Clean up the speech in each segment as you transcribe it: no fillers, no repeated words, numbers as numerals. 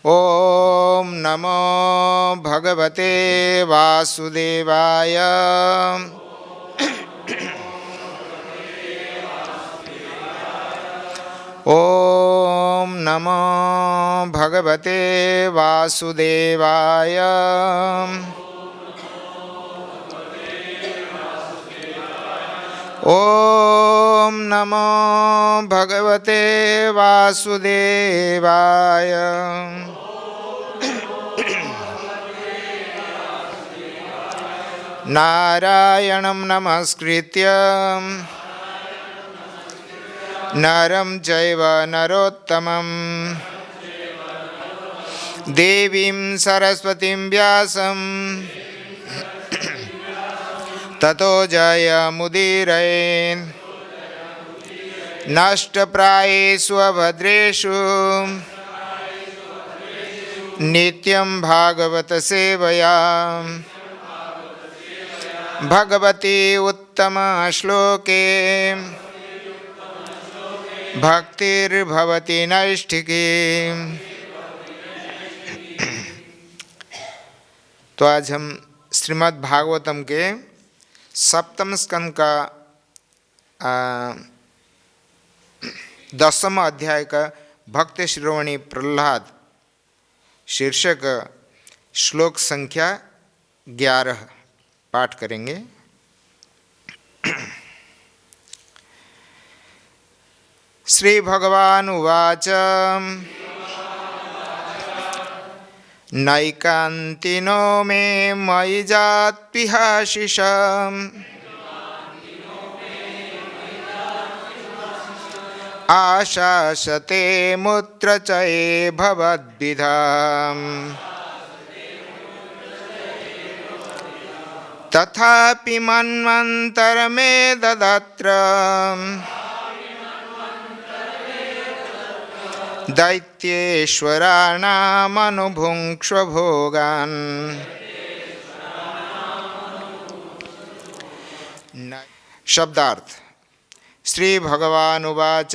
ओम नमो भगवते वासुदेवाय। ओम नमो भगवते वासुदेवाय। ओम नमो भगवते वासुदेवाय। नारायणं नमस्कृत्य नरं चैव नरोत्तमं देवीं सरस्वतीं व्यासं ततो जयमुदीरये। नष्टप्रायेषु अभद्रेषु नित्यं भागवत सेवया भगवती उत्तम श्लोके भक्तिर्भवति नैष्ठिकी। तो आज हम श्रीमद् भागवतम के सप्तम स्कंद का 10वां अध्याय का भक्त श्रोवणी प्रहलाद शीर्षक श्लोक संख्या 11 पाठ करेंगे। श्री भगवान उवाच नैकान्तिनो मे मयि जात्पिहाशिषम् आशासते मुत्रचये भवद्विधाम् तथापि मन्वन्तरमे ददत्र दैत्येश्वराणामनुभुङ्क्ष्व भोगान्। शब्दार्थ। श्री भगवान उवाच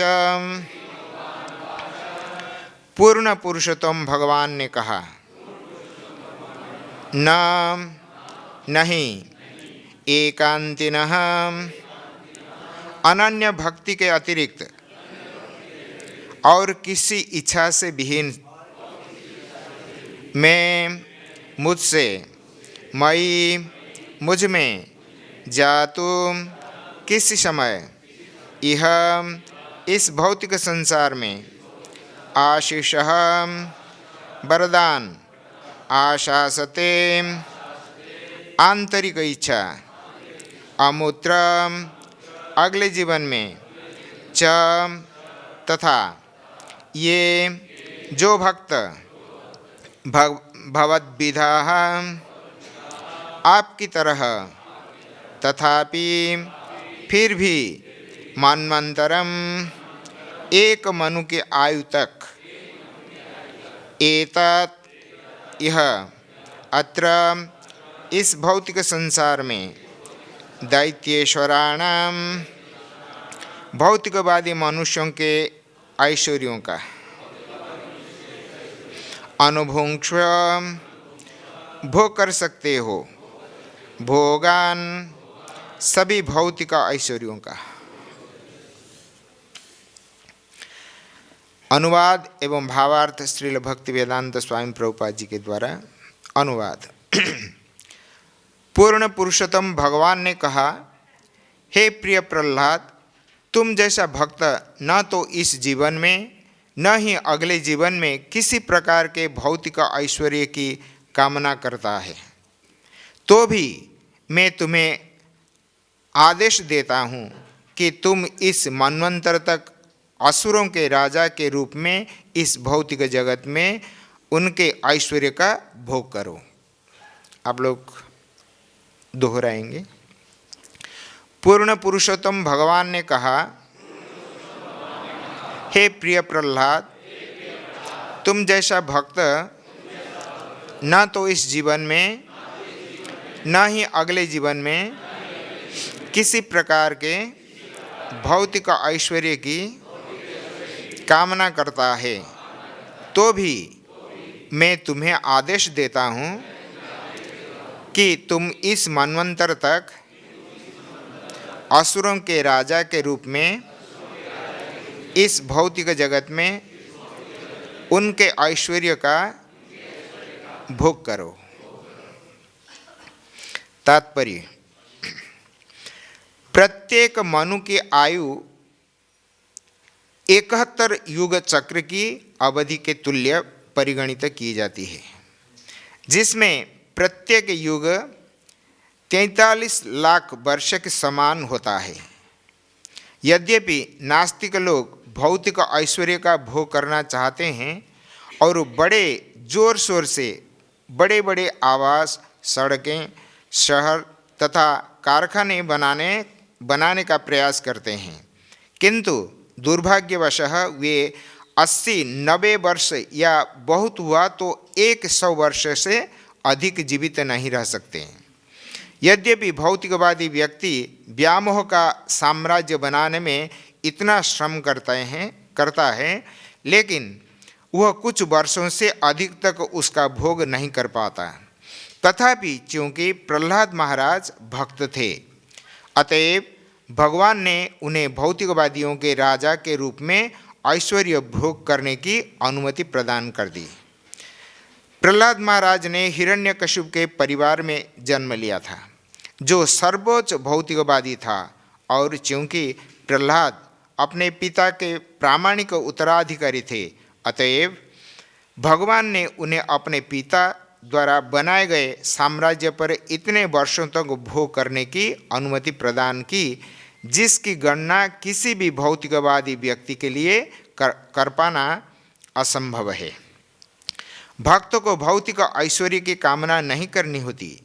पूर्ण पुरुषोत्तम भगवान ने कहा, नहीं एकांतिनः अनन्य भक्ति के अतिरिक्त और किसी इच्छा से विहीन मैं मुझसे मई मुझ में जातु किसी समय यह इस भौतिक संसार में आशीष वरदान आशासते आंतरिक इच्छा अमूत्र अगले जीवन में च तथा ये जो भक्त भवद्विधाः आपकी तरह तथापि फिर भी मन्वन्तरम एक मनु के आयु तक एतत् यह अत्र इस भौतिक संसार में दैत्येश्वराणाम भौतिकवादी मनुष्यों के ऐश्वर्यों का अनुभुङ्क्ष्व भोग कर सकते हो भोगान सभी भौतिक ऐश्वर्यों का। अनुवाद एवं भावार्थ श्रील भक्तिवेदांत स्वामी प्रभुपाद जी के द्वारा अनुवाद। पूर्ण पुरुषोत्तम भगवान ने कहा, हे प्रिय प्रहलाद, तुम जैसा भक्त न तो इस जीवन में न ही अगले जीवन में किसी प्रकार के भौतिक ऐश्वर्य की कामना करता है, तो भी मैं तुम्हें आदेश देता हूँ कि तुम इस मनवंतर तक असुरों के राजा के रूप में इस भौतिक जगत में उनके ऐश्वर्य का भोग करो। आप लोग दोहराएंगे। पूर्ण पुरुषोत्तम भगवान ने कहा, हे प्रिय प्रहलाद, तुम जैसा भक्त न तो इस जीवन में न ही अगले जीवन में किसी प्रकार के भौतिक ऐश्वर्य की कामना करता है, तो भी मैं तुम्हें आदेश देता हूँ कि तुम इस मनवंतर तक असुरों के राजा के रूप में इस भौतिक जगत में उनके ऐश्वर्य का भोग करो। तात्पर्य: प्रत्येक मनु की आयु 71 युग चक्र की अवधि के तुल्य परिगणित की जाती है, जिसमें प्रत्येक युग 43 लाख वर्ष के समान होता है। यद्यपि नास्तिक लोग भौतिक ऐश्वर्य का भोग करना चाहते हैं और बड़े जोर शोर से बड़े बड़े आवास, सड़कें, शहर तथा कारखाने बनाने का प्रयास करते हैं, किंतु दुर्भाग्यवशः वे 80-90 वर्ष या बहुत हुआ तो 100 वर्ष से अधिक जीवित नहीं रह सकते। यद्यपि भौतिकवादी व्यक्ति व्यामोह का साम्राज्य बनाने में इतना श्रम करता है, लेकिन वह कुछ वर्षों से अधिक तक उसका भोग नहीं कर पाता। तथापि चूँकि प्रहलाद महाराज भक्त थे, अतएव भगवान ने उन्हें भौतिकवादियों के राजा के रूप में ऐश्वर्य भोग करने की अनुमति प्रदान कर दी। प्रहलाद महाराज ने हिरण्यकशिपु के परिवार में जन्म लिया था, जो सर्वोच्च भौतिकवादी था, और चूँकि प्रहलाद अपने पिता के प्रामाणिक उत्तराधिकारी थे, अतएव भगवान ने उन्हें अपने पिता द्वारा बनाए गए साम्राज्य पर इतने वर्षों तक भोग करने की अनुमति प्रदान की, जिसकी गणना किसी भी भौतिकवादी व्यक्ति के लिए कर पाना असंभव है। भक्त को भौतिक ऐश्वर्य की कामना नहीं करनी होती,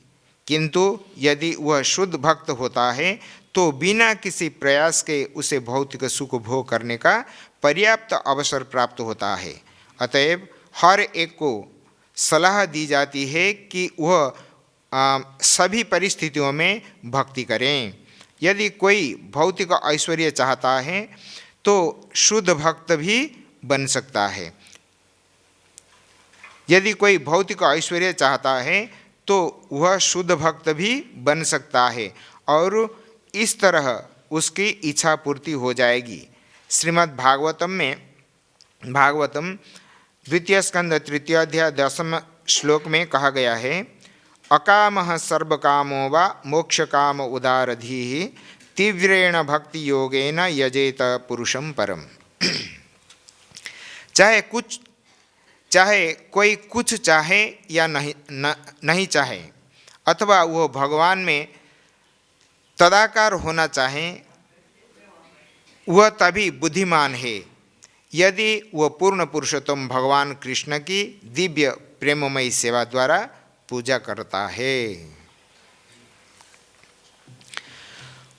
किंतु यदि वह शुद्ध भक्त होता है तो बिना किसी प्रयास के उसे भौतिक सुख भोग करने का पर्याप्त अवसर प्राप्त होता है। अतएव हर एक को सलाह दी जाती है कि वह सभी परिस्थितियों में भक्ति करें। यदि कोई भौतिक ऐश्वर्य चाहता है तो शुद्ध भक्त भी बन सकता है। यदि कोई भौतिक ऐश्वर्य चाहता है तो वह शुद्ध भक्त भी बन सकता है और इस तरह उसकी इच्छा पूर्ति हो जाएगी। श्रीमद् भागवतम द्वितीय स्कंद 3 अध्याय 10 श्लोक में कहा गया है, अकामः सर्वकामो वा मोक्षकाम उदारधीः तीव्रेण भक्ति योगेन यजेत पुरुषं परम। चाहे कोई कुछ चाहे या नहीं चाहे, अथवा वह भगवान में तदाकार होना चाहे, वह तभी बुद्धिमान है यदि वह पूर्ण पुरुषोत्तम भगवान कृष्ण की दिव्य प्रेममयी सेवा द्वारा पूजा करता है।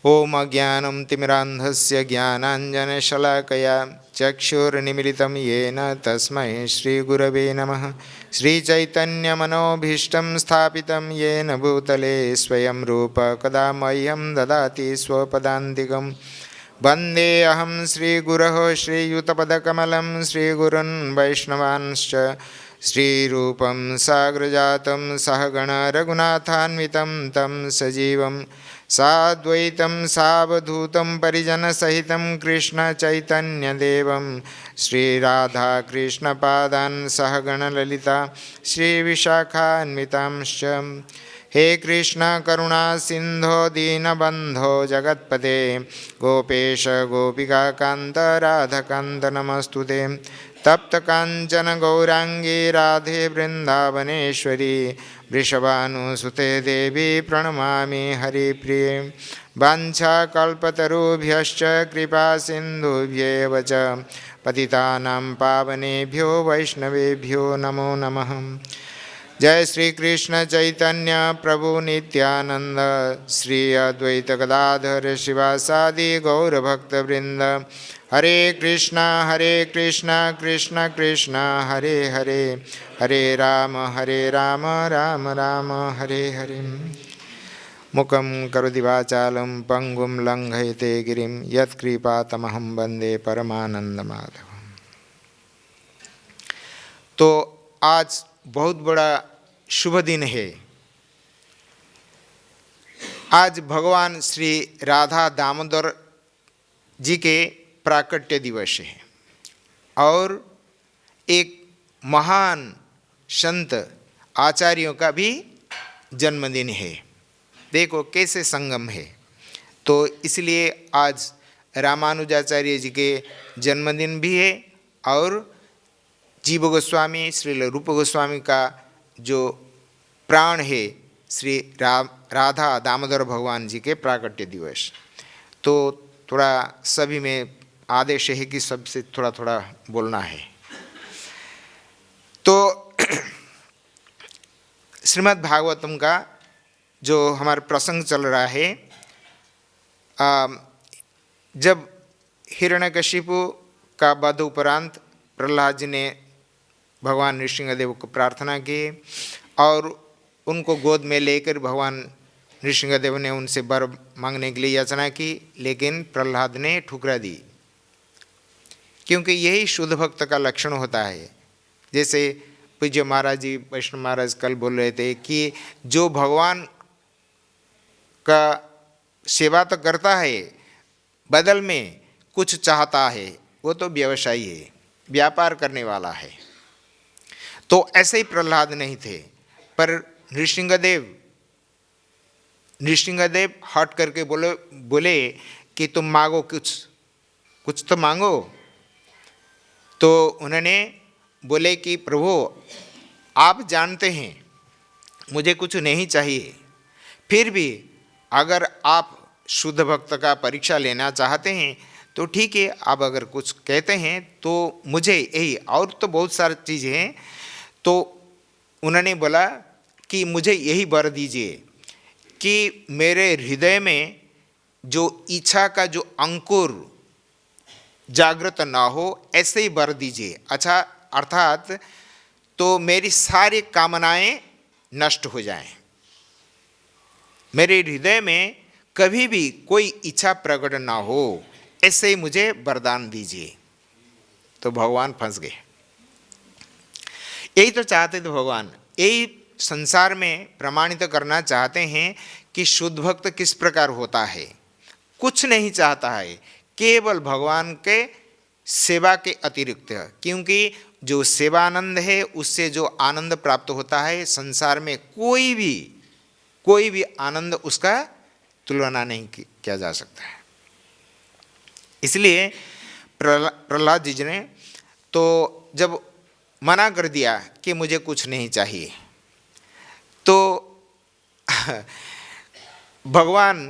ओम अज्ञानं तिमिरान्धस्य ज्ञानाञ्जनशलाकया चक्षुर्निमीलितं येन तस्मै श्रीगुरवे नमः। श्रीचैतन्यमनोभीष्टं स्थापितं येन भूतले स्वयं रूप कदा मह्यं ददाति स्वपदान्तिकं। वन्देऽहं श्रीगुरोः श्रीयुतपदकमलं श्रीगुरून् वैष्णवांश्च श्रीरूपं साग्रजातं सहगण रघुनाथान्वितं तं सजीवं साद्वैतं सावधूतं परिजनसहितं कृष्णचैतन्यदेवं श्रीराधाकृष्णपादान् सहगणललिता श्रीविशाखान्वितांश्च। हे कृष्ण करुणा सिंधो दीनबंधो जगत्पते गोपेश गोपिकाकान्त राधाकान्त नमस्तुते। तप्त कांचन गौरांगी राधे वृंदावनेश्वरी वृषभानुसुते देवी प्रणमामि हरिप्रिये। वाञ्छाकल्पतरुभ्यश्च कृपा सिन्धुभ्येव च पतितानां पावनेभ्यो वैष्णवेभ्यो नमो नमः। जय श्री कृष्ण चैतन्य प्रभु नित्यानंद श्री अद्वैत गदाधर शिवासादि गौरभक्तवृंद। हरे कृष्णा कृष्ण कृष्ण हरे हरे, हरे राम राम राम हरे हरे। मुखं करोति वाचालं पंगुं लंघयते गिरिं यत्कृपातमहं वन्दे परमानंदमाधवम्। तो आज बहुत बड़ा शुभ दिन है। आज भगवान श्री राधा दामोदर जी के प्राकट्य दिवस है और एक महान संत आचार्यों का भी जन्मदिन है। देखो कैसे संगम है। तो इसलिए आज रामानुजाचार्य जी के जन्मदिन भी है और जीव गोस्वामी श्री रूप गोस्वामी का जो प्राण है श्री राधा दामोदर भगवान जी के प्राकट्य दिवस। तो थोड़ा सभी में आदेश है कि सबसे थोड़ा थोड़ा बोलना है। तो श्रीमद् भागवतम का जो हमारा प्रसंग चल रहा है, जब हिरण्यकशिपु का वध उपरांत प्रहलाद जी ने भगवान नृसिंहदेव को प्रार्थना की और उनको गोद में लेकर भगवान नृसिंहदेव ने उनसे वर मांगने के लिए याचना की, लेकिन प्रहलाद ने ठुकरा दी, क्योंकि यही शुद्ध भक्त का लक्षण होता है। जैसे पूज्य महाराज जी वैष्णव महाराज कल बोल रहे थे कि जो भगवान का सेवा तो करता है, बदल में कुछ चाहता है, वो तो व्यवसायी है, व्यापार करने वाला है। तो ऐसे ही प्रहलाद नहीं थे, पर नृसिंहदेव हट करके बोले कि तुम मांगो, कुछ तो मांगो। तो उन्होंने बोले कि प्रभु आप जानते हैं मुझे कुछ नहीं चाहिए, फिर भी अगर आप शुद्ध भक्त का परीक्षा लेना चाहते हैं तो ठीक है, आप अगर कुछ कहते हैं तो मुझे यही, और तो बहुत सारी चीज़ें हैं। तो उन्होंने बोला कि मुझे यही वर दीजिए कि मेरे हृदय में जो इच्छा का जो अंकुर जागृत ना हो, ऐसे ही वर दीजिए। अच्छा, अर्थात तो मेरी सारी कामनाएं नष्ट हो जाएं, मेरे हृदय में कभी भी कोई इच्छा प्रकट ना हो, ऐसे ही मुझे वरदान दीजिए। तो भगवान फंस गए। यही तो चाहते थे भगवान, यही संसार में प्रमाणित करना चाहते हैं कि शुद्ध भक्त किस प्रकार होता है। कुछ नहीं चाहता है, केवल भगवान के सेवा के अतिरिक्त, क्योंकि जो सेवानंद है उससे जो आनंद प्राप्त होता है, संसार में कोई भी आनंद उसका तुलना नहीं किया जा सकता है। इसलिए प्रहलाद जी ने तो जब मना कर दिया कि मुझे कुछ नहीं चाहिए, तो भगवान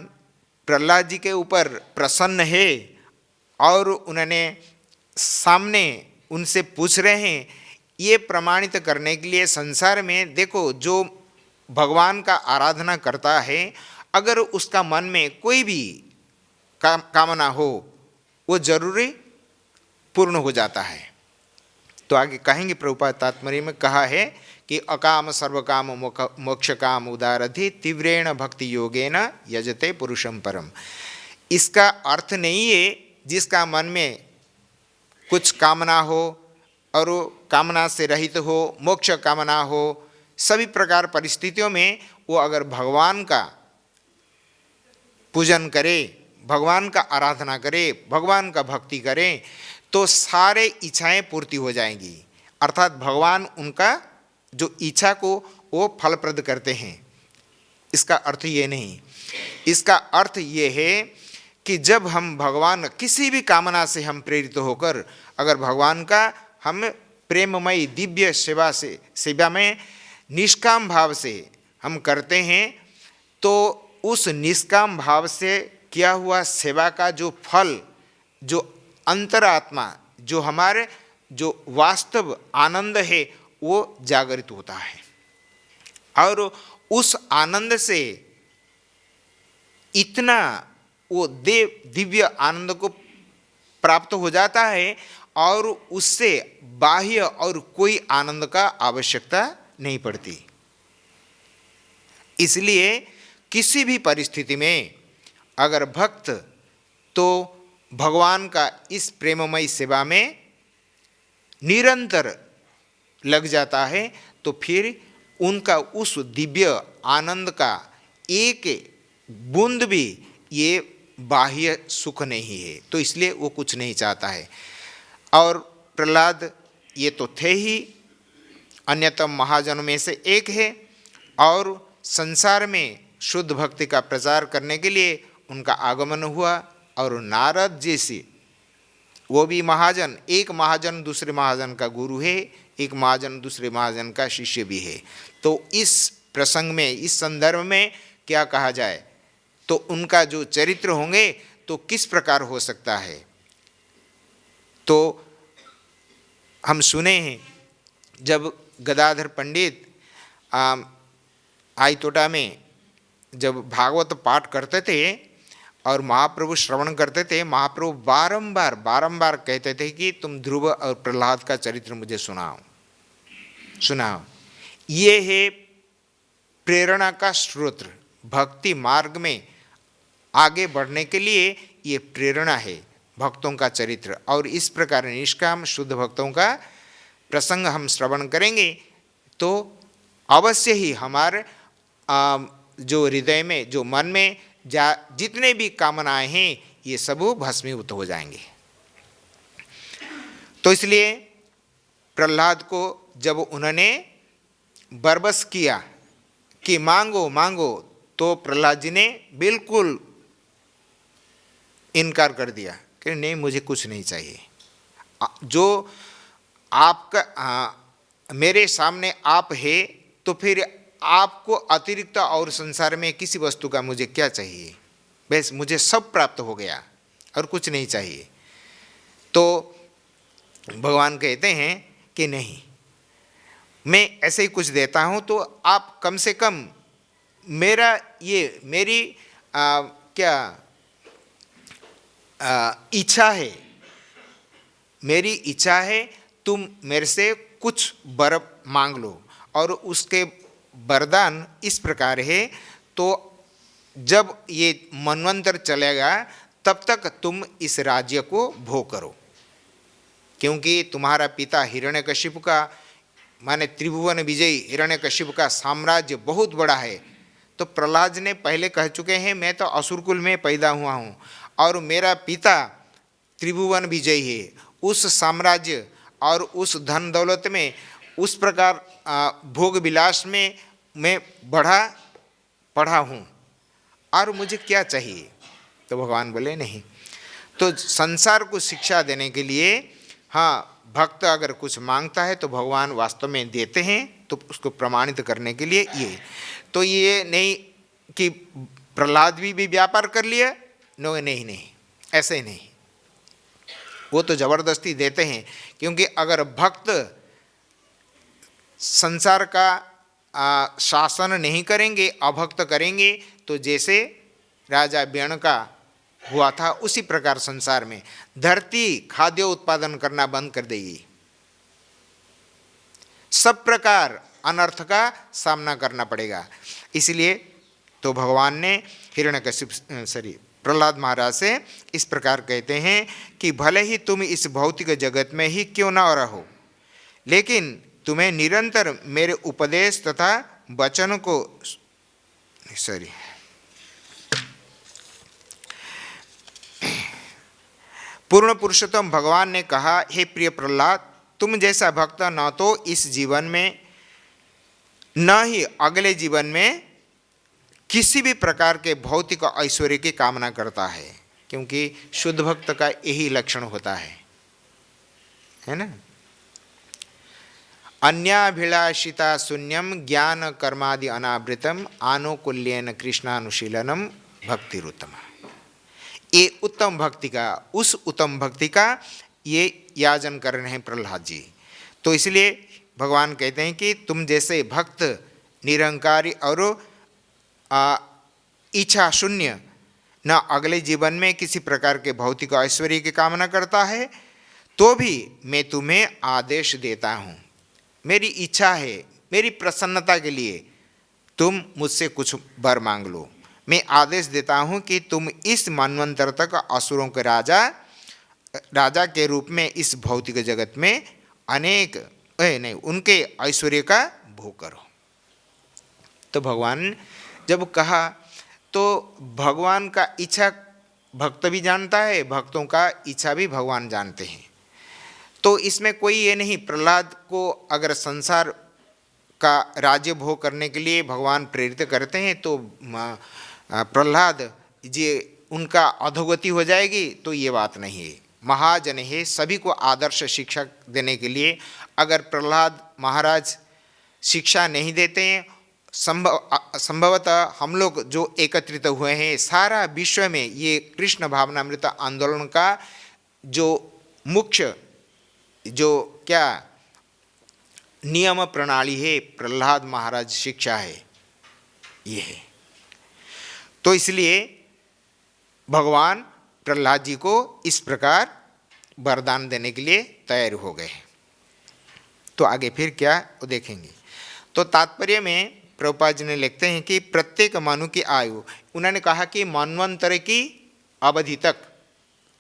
प्रहलाद जी के ऊपर प्रसन्न है और उन्होंने सामने उनसे पूछ रहे हैं, ये प्रमाणित करने के लिए संसार में देखो, जो भगवान का आराधना करता है, अगर उसका मन में कोई भी कामना हो, वो जरूरी पूर्ण हो जाता है। तो आगे कहेंगे, प्रभुपाद तात्पर्य में कहा है कि अकाम सर्वकाम मोक्ष काम उदारधि तीव्रेण भक्ति योगेन यजते पुरुषम परम। इसका अर्थ नहीं है जिसका मन में कुछ कामना हो और वो कामना से रहित हो, मोक्ष कामना हो, सभी प्रकार परिस्थितियों में वो अगर भगवान का पूजन करे, भगवान का आराधना करे, भगवान का भक्ति करे, तो सारे इच्छाएं पूर्ति हो जाएंगी। अर्थात भगवान उनका जो इच्छा को वो फलप्रद करते हैं। इसका अर्थ ये नहीं, इसका अर्थ ये है कि जब हम भगवान किसी भी कामना से हम प्रेरित होकर अगर भगवान का हम प्रेममयी दिव्य सेवा में निष्काम भाव से हम करते हैं, तो उस निष्काम भाव से किया हुआ सेवा का जो फल, जो अंतरात्मा, जो हमारे जो वास्तव आनंद है, वो जागृत होता है और उस आनंद से इतना वो दिव्य आनंद को प्राप्त हो जाता है और उससे बाह्य और कोई आनंद का आवश्यकता नहीं पड़ती। इसलिए किसी भी परिस्थिति में अगर भक्त तो भगवान का इस प्रेममयी सेवा में निरंतर लग जाता है तो फिर उनका उस दिव्य आनंद का एक बूंद भी ये बाह्य सुख नहीं है, तो इसलिए वो कुछ नहीं चाहता है। और प्रहलाद ये तो थे ही अन्यतम महाजनों में से एक है, और संसार में शुद्ध भक्ति का प्रचार करने के लिए उनका आगमन हुआ। और नारद जी से वो भी महाजन, एक महाजन दूसरे महाजन का गुरु है, एक महाजन दूसरे महाजन का शिष्य भी है। तो इस प्रसंग में, इस संदर्भ में क्या कहा जाए, तो उनका जो चरित्र होंगे तो किस प्रकार हो सकता है। तो हम सुने हैं जब गदाधर पंडित आईतोटा में जब भागवत पाठ करते थे और महाप्रभु श्रवण करते थे, महाप्रभु बारंबार कहते थे कि तुम ध्रुव और प्रहलाद का चरित्र मुझे सुनाओ। ये है प्रेरणा का स्रोत। भक्ति मार्ग में आगे बढ़ने के लिए ये प्रेरणा है भक्तों का चरित्र। और इस प्रकार निष्काम शुद्ध भक्तों का प्रसंग हम श्रवण करेंगे तो अवश्य ही हमारे जो हृदय में, जो मन में जितने भी कामनाएं हैं ये सब भस्मीभूत हो जाएंगे। तो इसलिए प्रहलाद को जब उन्होंने बरबस किया कि मांगो मांगो, तो प्रहलाद जी ने बिल्कुल इनकार कर दिया कि नहीं, मुझे कुछ नहीं चाहिए। जो आपका मेरे सामने आप है तो फिर आपको अतिरिक्त और संसार में किसी वस्तु का मुझे क्या चाहिए, बस मुझे सब प्राप्त हो गया और कुछ नहीं चाहिए। तो भगवान कहते हैं कि नहीं, मैं ऐसे ही कुछ देता हूँ, तो आप कम से कम मेरी इच्छा है, मेरी इच्छा है तुम मेरे से कुछ वर मांग लो। और उसके वरदान इस प्रकार है, तो जब ये मनवंतर चलेगा तब तक तुम इस राज्य को भोग करो, क्योंकि तुम्हारा पिता हिरण्यकशिपु का, माने त्रिभुवन विजयी हिरण्यकशिपु का साम्राज्य बहुत बड़ा है। तो प्रहलाद ने पहले कह चुके हैं, मैं तो असुरकुल में पैदा हुआ हूँ और मेरा पिता त्रिभुवन विजयी है। उस साम्राज्य और उस धन दौलत में, उस प्रकार भोग विलास में मैं पढ़ा हूँ, और मुझे क्या चाहिए। तो भगवान बोले नहीं। तो संसार को शिक्षा देने के लिए, हाँ, भक्त अगर कुछ मांगता है तो भगवान वास्तव में देते हैं, तो उसको प्रमाणित करने के लिए तो ये नहीं कि प्रहलाद भी व्यापार कर लिया, नहीं, ऐसे नहीं। वो तो जबरदस्ती देते हैं, क्योंकि अगर भक्त संसार का शासन नहीं करेंगे, अभक्त करेंगे, तो जैसे राजा व्यण का हुआ था उसी प्रकार संसार में धरती खाद्य उत्पादन करना बंद कर देगी, सब प्रकार अनर्थ का सामना करना पड़ेगा। इसलिए तो भगवान ने प्रहलाद महाराज से इस प्रकार कहते हैं कि भले ही तुम इस भौतिक जगत में ही क्यों न रहो, लेकिन तुम्हें निरंतर मेरे उपदेश तथा वचन को पूर्ण पुरुषोत्तम भगवान ने कहा, हे प्रिय प्रहलाद, तुम जैसा भक्त न तो इस जीवन में न ही अगले जीवन में किसी भी प्रकार के भौतिक ऐश्वर्य की कामना करता है, क्योंकि शुद्ध भक्त का यही लक्षण होता है ना। अन्याभिलाषिता शून्यम ज्ञान कर्मादि अनावृतम आनुकूल्यन कृष्णानुशीलनम भक्तिरुत्तम। ये उत्तम भक्ति का, उस उत्तम भक्ति का ये याचन कर रहे हैं प्रहलाद जी। तो इसलिए भगवान कहते हैं कि तुम जैसे भक्त निरंकारी और इच्छा शून्य, न अगले जीवन में किसी प्रकार के भौतिक ऐश्वर्य की कामना करता है, तो भी मैं तुम्हें आदेश देता हूँ, मेरी इच्छा है, मेरी प्रसन्नता के लिए तुम मुझसे कुछ वर मांग लो। मैं आदेश देता हूँ कि तुम इस मनवंतर तक असुरों के राजा के रूप में इस भौतिक जगत में अनेक नहीं, उनके ऐश्वर्य का भोग करो। तो भगवान जब कहा तो भगवान का इच्छा भक्त भी जानता है, भक्तों का इच्छा भी भगवान जानते हैं। तो इसमें कोई ये नहीं, प्रहलाद को अगर संसार का राज्य भोग करने के लिए भगवान प्रेरित करते हैं तो प्रहलाद जी उनका अधोगति हो जाएगी, तो ये बात नहीं है। महाजन है, सभी को आदर्श शिक्षा देने के लिए अगर प्रहलाद महाराज शिक्षा नहीं देते हैं, संभवतः हम लोग जो एकत्रित हुए हैं सारा विश्व में, ये कृष्ण भावनामृत आंदोलन का जो मुख्य जो क्या नियम प्रणाली है, प्रहलाद महाराज शिक्षा है, ये है। तो इसलिए भगवान प्रहलाद जी को इस प्रकार वरदान देने के लिए तैयार हो गए। तो आगे फिर क्या वो देखेंगे। तो तात्पर्य में प्रभुपाद जी ने लिखते हैं कि प्रत्येक मनु की आयु, उन्होंने कहा कि मनवंतर की अवधि तक,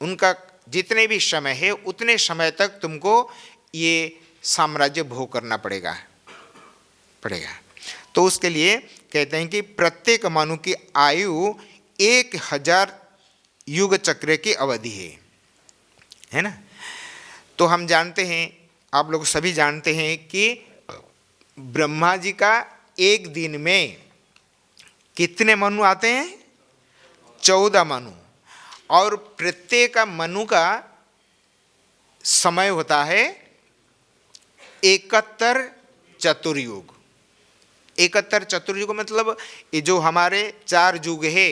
उनका जितने भी समय है उतने समय तक तुमको ये साम्राज्य भोग करना पड़ेगा। तो उसके लिए कहते हैं कि प्रत्येक मनु की आयु 1000 युग चक्र की अवधि है ना। तो हम जानते हैं, आप लोग सभी जानते हैं कि ब्रह्मा जी का एक दिन में कितने मनु आते हैं? 14 मनु। और प्रत्येक मनु का समय होता है 71 चतुर्युग। 71 चतुर्युग मतलब ये जो हमारे 4 युग है,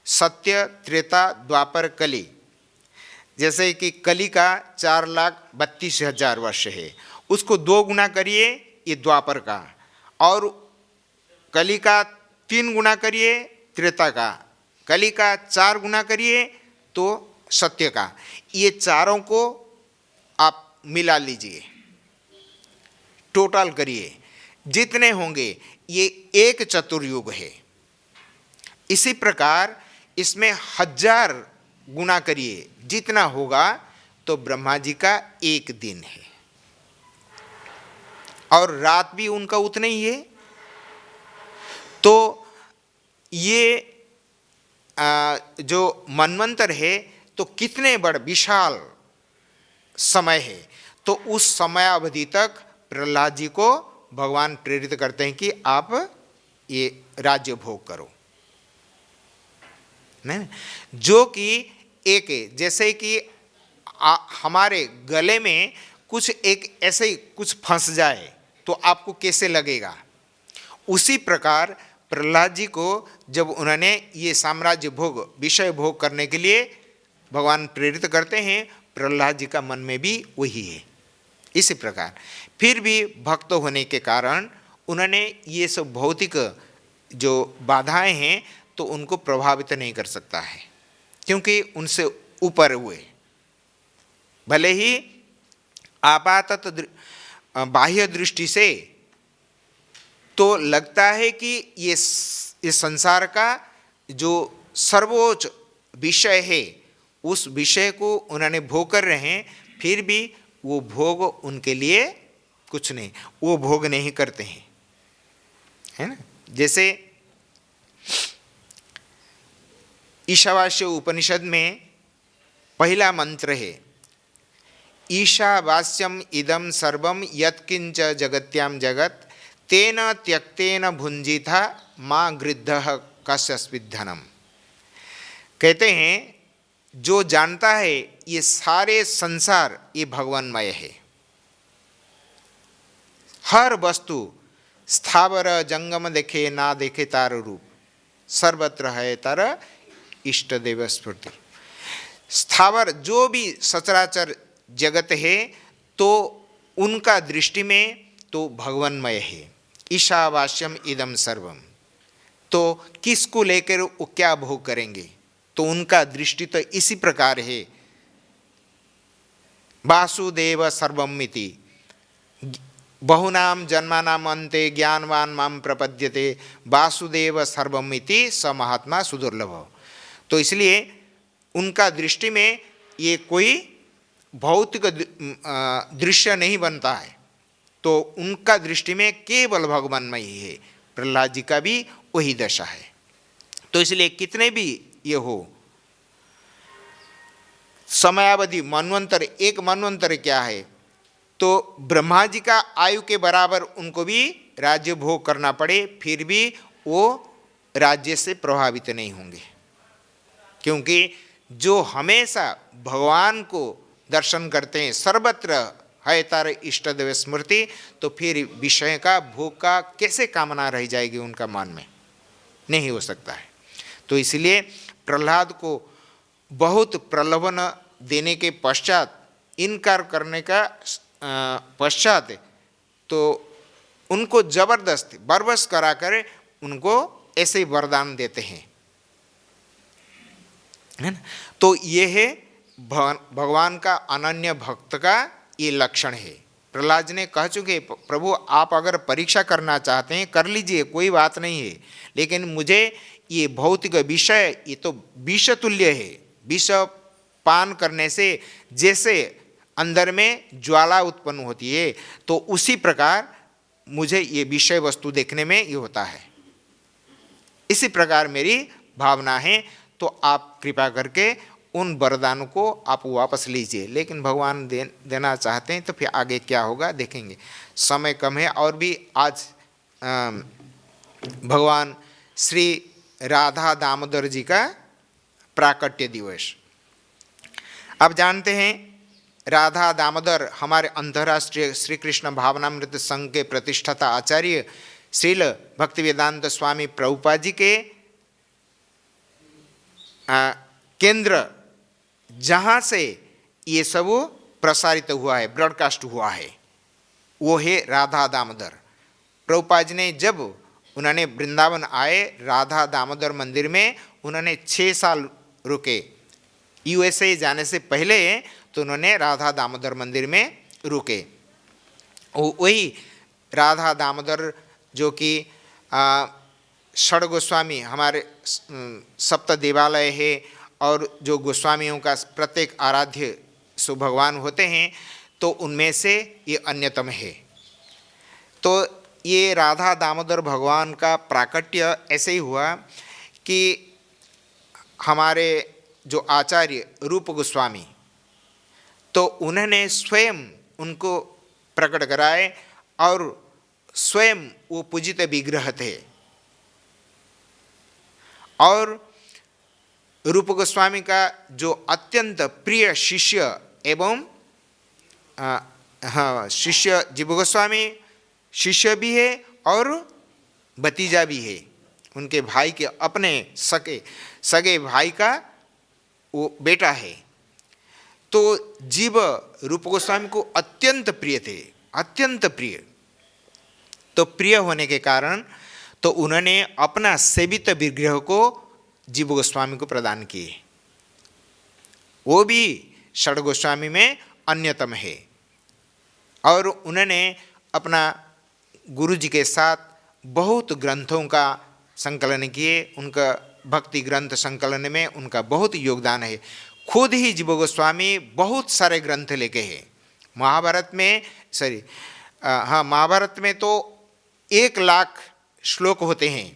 सत्य, त्रेता, द्वापर, कली। जैसे कि कली का 4,32,000 वर्ष है, उसको 2 गुना करिए ये द्वापर का, और कली का 3 गुना करिए त्रेता का, कली का 4 गुना करिए तो सत्य का। ये चारों को आप मिला लीजिए, टोटल करिए, जितने होंगे ये 1 चतुर्युग है। इसी प्रकार इसमें 1000 गुना करिए, जितना होगा तो ब्रह्मा जी का एक दिन है, और रात भी उनका उतना ही है। तो ये जो मनवंतर है तो कितने बड़ विशाल समय है। तो उस समय अवधि तक प्रहलाद जी को भगवान प्रेरित करते हैं कि आप ये राज्य भोग करो, नहीं? जो कि एक है, जैसे कि हमारे गले में कुछ एक ऐसे ही कुछ फंस जाए तो आपको कैसे लगेगा, उसी प्रकार प्रहलाद जी को जब उन्होंने ये साम्राज्य भोग, विषय भोग करने के लिए भगवान प्रेरित करते हैं, प्रहलाद जी का मन में भी वही है। इसी प्रकार फिर भी भक्त होने के कारण उन्होंने ये सब भौतिक जो बाधाएं हैं तो उनको प्रभावित नहीं कर सकता है, क्योंकि उनसे ऊपर हुए। भले ही आपातत बाह्य दृष्टि से तो लगता है कि ये इस संसार का जो सर्वोच्च विषय है उस विषय को उन्होंने भोग कर रहे हैं, फिर भी वो भोग उनके लिए कुछ नहीं, वो भोग नहीं करते हैं, है ना। जैसे ईशावास्य उपनिषद में पहला मंत्र है, ईशावास्यम इदम सर्वम यत्किंच जगत्याम जगत तेन त्यक्तेन भुंजिथा माँ गृद्धः कस्यस्मिद् धनम। कहते हैं जो जानता है ये सारे संसार ये भगवानमय है, हर वस्तु स्थावर जंगम देखे ना देखे तार रूप, सर्वत्र है तार इष्ट देव स्फूर्ति। स्थावर जो भी सचराचर जगत है तो उनका दृष्टि में तो भगवानमय है। ईशावास्यम इदम सर्वम, तो किसको लेकर वो क्या भोग करेंगे, तो उनका दृष्टि तो इसी प्रकार है। वासुदेव सर्वमिति बहुनाम जन्मानाम अन्ते ज्ञानवान माम प्रपद्यते वासुदेव सर्वमिति स महात्मा सुदुर्लभ। तो इसलिए उनका दृष्टि में ये कोई भौतिक दृश्य नहीं बनता है, तो उनका दृष्टि में केवल भगवानमय ही है। प्रहलाद जी का भी वही दशा है। तो इसलिए कितने भी ये हो, समयावधि मनवंतर, एक मनवंतर क्या है, तो ब्रह्मा जी का आयु के बराबर उनको भी राज्य भोग करना पड़े, फिर भी वो राज्य से प्रभावित नहीं होंगे, क्योंकि जो हमेशा भगवान को दर्शन करते हैं, सर्वत्र है तार इष्ट देव स्मृति, तो फिर विषय का भोग का कैसे कामना रह जाएगी उनका मन में, नहीं हो सकता है। तो इसलिए प्रहलाद को बहुत प्रलोभन देने के पश्चात, इनकार करने का पश्चात, तो उनको जबरदस्ती बरबस कराकर उनको ऐसे वरदान देते हैं, है ना। तो ये है भगवान का अनन्य भक्त का ये लक्षण है। प्रहलाद ने कह चुके, प्रभु आप अगर परीक्षा करना चाहते हैं कर लीजिए, कोई बात नहीं है, लेकिन मुझे ये भौतिक विषय, ये तो विष तुल्य है। विष पान करने से जैसे अंदर में ज्वाला उत्पन्न होती है, तो उसी प्रकार मुझे ये विषय वस्तु देखने में ये होता है। इसी प्रकार मेरी भावना है, तो आप कृपा करके उन वरदानों को आप वापस लीजिए। लेकिन भगवान देना चाहते हैं, तो फिर आगे क्या होगा देखेंगे, समय कम है। और भी आज भगवान श्री राधा दामोदर जी का प्राकट्य दिवस। आप जानते हैं राधा दामोदर हमारे अंतर्राष्ट्रीय श्री कृष्ण भावनामृत संघ के प्रतिष्ठाता आचार्य श्रील भक्तिवेदांत स्वामी प्रभुपाद जी के केंद्र, जहाँ से ये सब प्रसारित हुआ है, ब्रॉडकास्ट हुआ है, वो है राधा दामोदर। प्रभुपाद जी ने जब उन्होंने वृंदावन आए, राधा दामोदर मंदिर में उन्होंने 6 साल रुके। यूएसए जाने से पहले तो उन्होंने राधा दामोदर मंदिर में रुके। वही राधा दामोदर जो कि षड गोस्वामी, हमारे सप्त देवालय है, और जो गोस्वामियों का प्रत्येक आराध्य सो भगवान होते हैं, तो उनमें से ये अन्यतम है। तो ये राधा दामोदर भगवान का प्राकट्य ऐसे ही हुआ कि हमारे जो आचार्य रूप गोस्वामी, तो उन्होंने स्वयं उनको प्रकट कराए, और स्वयं वो पूजित विग्रह थे। और रूप गोस्वामी का जो अत्यंत प्रिय शिष्य एवं शिष्य जीव गोस्वामी शिष्य भी है और भतीजा भी है, उनके भाई के अपने सगे भाई का वो बेटा है। तो जीव रूप गोस्वामी को अत्यंत प्रिय थे, अत्यंत प्रिय। तो प्रिय होने के कारण तो उन्होंने अपना सेवित विग्रह को जीव गोस्वामी को प्रदान किए। वो भी षड गोस्वामी में अन्यतम है। और उन्होंने अपना गुरु जी के साथ बहुत ग्रंथों का संकलन किए। उनका भक्ति ग्रंथ संकलन में उनका बहुत योगदान है। खुद ही जीव गोस्वामी बहुत सारे ग्रंथ लेके हैं। महाभारत में महाभारत में तो 1 लाख श्लोक होते हैं,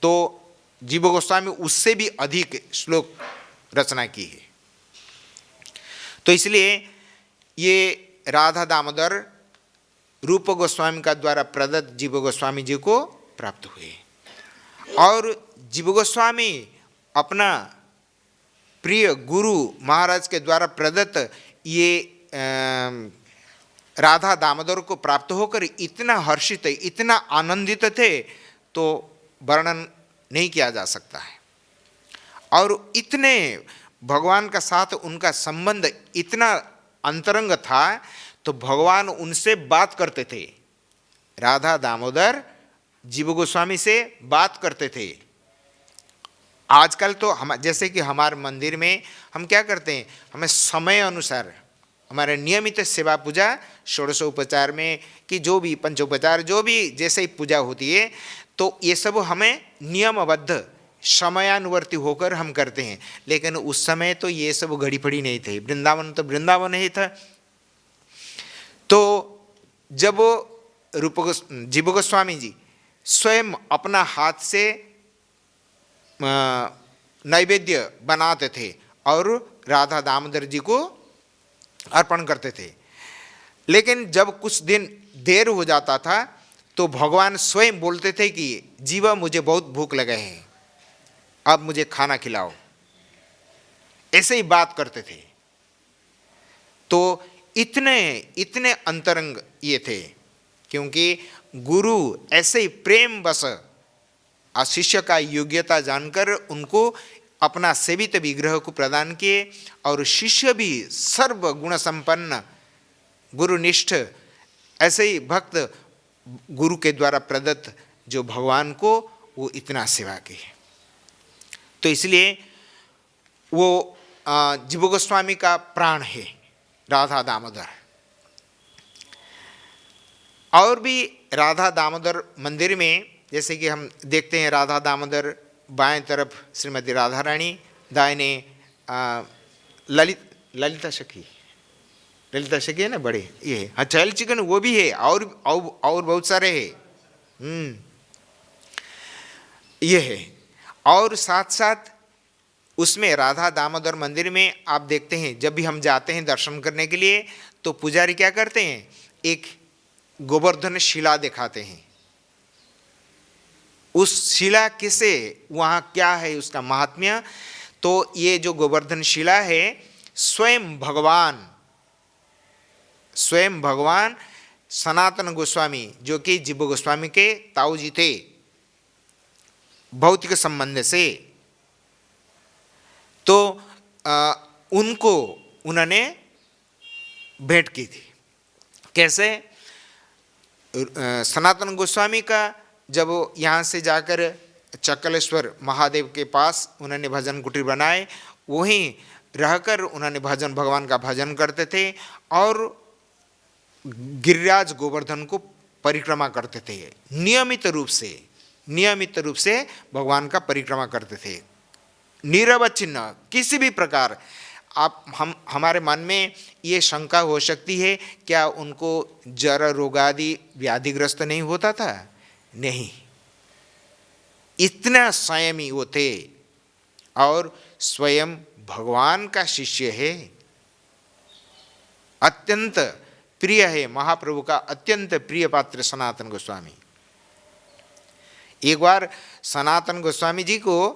तो जीव गोस्वामी उससे भी अधिक श्लोक रचना की है। तो इसलिए ये राधा दामोदर रूप गोस्वामी का द्वारा प्रदत्त जीव गोस्वामी जी को प्राप्त हुए। और जीव गोस्वामी अपना प्रिय गुरु महाराज के द्वारा प्रदत्त ये राधा दामोदर को प्राप्त होकर इतना हर्षित, इतना आनंदित थे, तो वर्णन नहीं किया जा सकता है। और इतने भगवान का साथ उनका संबंध इतना अंतरंग था, तो भगवान उनसे बात करते थे। राधा दामोदर जीव गोस्वामी से बात करते थे। आजकल तो हम जैसे कि हमारे मंदिर में हम क्या करते हैं, हमें समय अनुसार हमारे नियमित सेवा पूजा षोडशोपचार में कि जो भी पंचोपचार जो भी जैसे ही पूजा होती है, तो ये सब हमें नियमबद्ध समयानुवर्ती होकर हम करते हैं। लेकिन उस समय तो ये सब घड़ी पड़ी नहीं थे। वृंदावन तो वृंदावन ही था। तो जब जीव गोस्वामी जी स्वयं अपना हाथ से नैवेद्य बनाते थे और राधा दामोदर जी को अर्पण करते थे, लेकिन जब कुछ दिन देर हो जाता था तो भगवान स्वयं बोलते थे कि जीवा मुझे बहुत भूख लगे हैं, अब मुझे खाना खिलाओ। ऐसे ही बात करते थे। तो इतने अंतरंग ये थे, क्योंकि गुरु ऐसे ही प्रेम बस शिष्य का योग्यता जानकर उनको अपना सेवित विग्रह को प्रदान किए, और शिष्य भी सर्व गुण संपन्न गुरुनिष्ठ ऐसे ही भक्त गुरु के द्वारा प्रदत्त जो भगवान को वो इतना सेवा की। तो इसलिए वो जीव गोस्वामी का प्राण है राधा दामोदर। और भी राधा दामोदर मंदिर में जैसे कि हम देखते हैं, राधा दामोदर बाएं तरफ श्रीमती राधा रानी, दाहिने ललिता सखी है ना, बड़े ये हाँ चहल चिकन वो भी है, और बहुत सारे हैं। ये है। और साथ साथ उसमें राधा दामोदर मंदिर में आप देखते हैं, जब भी हम जाते हैं दर्शन करने के लिए तो पुजारी क्या करते हैं, एक गोवर्धन शिला दिखाते हैं। उस शिला किसे, वहाँ क्या है उसका महात्म्य, तो ये जो गोवर्धन शिला है स्वयं भगवान सनातन गोस्वामी जो कि जीव गोस्वामी के ताऊ जी थे भौतिक संबंध से, तो उनको उन्होंने भेंट की थी। कैसे? सनातन गोस्वामी का जब यहाँ से जाकर चक्कलेश्वर महादेव के पास उन्होंने भजन कुटीर बनाए, वहीं रहकर उन्होंने भगवान का भजन करते थे और गिरिराज गोवर्धन को परिक्रमा करते थे। नियमित रूप से भगवान का परिक्रमा करते थे, निरवच्छिन्न। किसी भी प्रकार हमारे मन में ये शंका हो सकती है, क्या उनको जर रोगादि व्याधिग्रस्त नहीं होता था? नहीं, इतना संयमी वो थे और स्वयं भगवान का शिष्य है, अत्यंत प्रिय है, महाप्रभु का अत्यंत प्रिय पात्र सनातन गोस्वामी। एक बार सनातन गोस्वामी जी को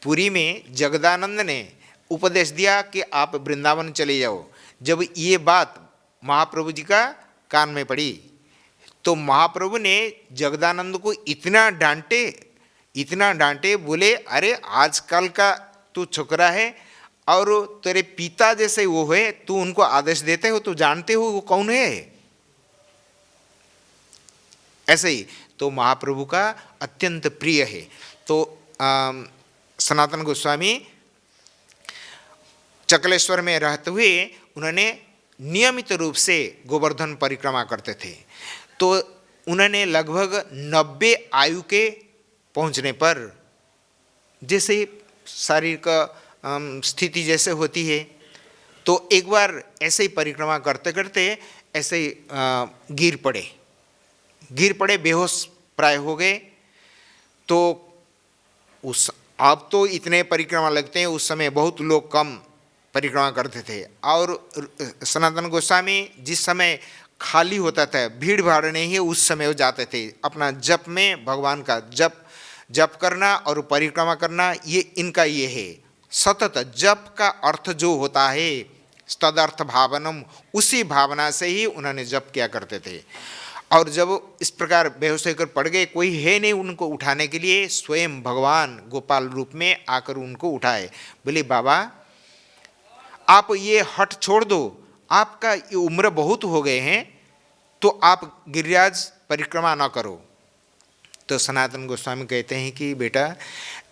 पुरी में जगदानंद ने उपदेश दिया कि आप वृंदावन चले जाओ। जब ये बात महाप्रभु जी का कान में पड़ी तो महाप्रभु ने जगदानंद को इतना डांटे, बोले अरे आजकल का तू छोकरा है और तेरे पिता जैसे वो है, तू उनको आदेश देते हो, तू जानते हो वो कौन है? ऐसे ही तो महाप्रभु का अत्यंत प्रिय है। तो सनातन गोस्वामी चकलेश्वर में रहते हुए उन्होंने नियमित रूप से गोवर्धन परिक्रमा करते थे। तो उन्होंने लगभग 90 आयु के पहुंचने पर, जैसे शारीरिक स्थिति जैसे होती है, तो एक बार ऐसे ही परिक्रमा करते करते ऐसे ही गिर पड़े, बेहोश प्राय हो गए। तो अब तो इतने परिक्रमा लगते हैं, उस समय बहुत लोग कम परिक्रमा करते थे। और सनातन गोस्वामी जिस समय खाली होता था, भीड़ भाड़ नहीं है, उस समय वो जाते थे अपना जप में, भगवान का जप करना और परिक्रमा करना, ये इनका ये है। सतत जप का अर्थ जो होता है तदर्थ भावनम, उसी भावना से ही उन्होंने जप किया करते थे। और जब इस प्रकार बेहोश होकर पड़ गए, कोई है नहीं उनको उठाने के लिए, स्वयं भगवान गोपाल रूप में आकर उनको उठाए। बोले बाबा आप ये हट छोड़ दो, आपका ये उम्र बहुत हो गए हैं, तो आप गिरिराज परिक्रमा न करो। तो सनातन गोस्वामी कहते हैं कि बेटा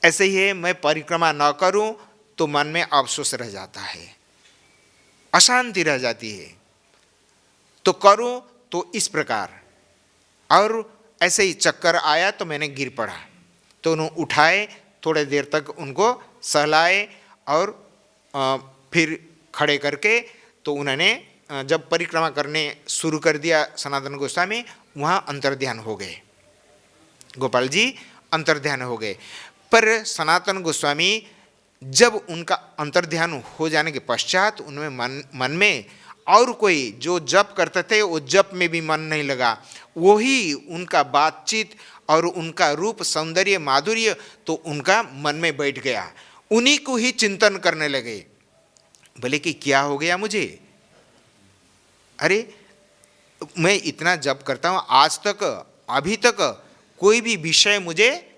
ऐसे ही है, मैं परिक्रमा न करूं तो मन में अफसोस रह जाता है, अशांति रह जाती है, तो करूं तो इस प्रकार। और ऐसे ही चक्कर आया तो मैंने गिर पड़ा, तो उन्होंने उठाए, थोड़े देर तक उनको सहलाए और फिर खड़े करके तो उन्होंने जब परिक्रमा करने शुरू कर दिया सनातन गोस्वामी, वहाँ अंतर्ध्यान हो गए, गोपाल जी अंतर्ध्यान हो गए। पर सनातन गोस्वामी जब उनका अंतर्ध्यान हो जाने के पश्चात उनमें मन में और कोई जो जप करते थे वो जप में भी मन नहीं लगा, वही उनका बातचीत और उनका रूप सौंदर्य माधुर्य तो उनका मन में बैठ गया, उन्हीं को ही चिंतन करने लगे। बोले कि क्या हो गया मुझे, अरे मैं इतना जप करता हूँ, आज तक अभी तक कोई भी विषय मुझे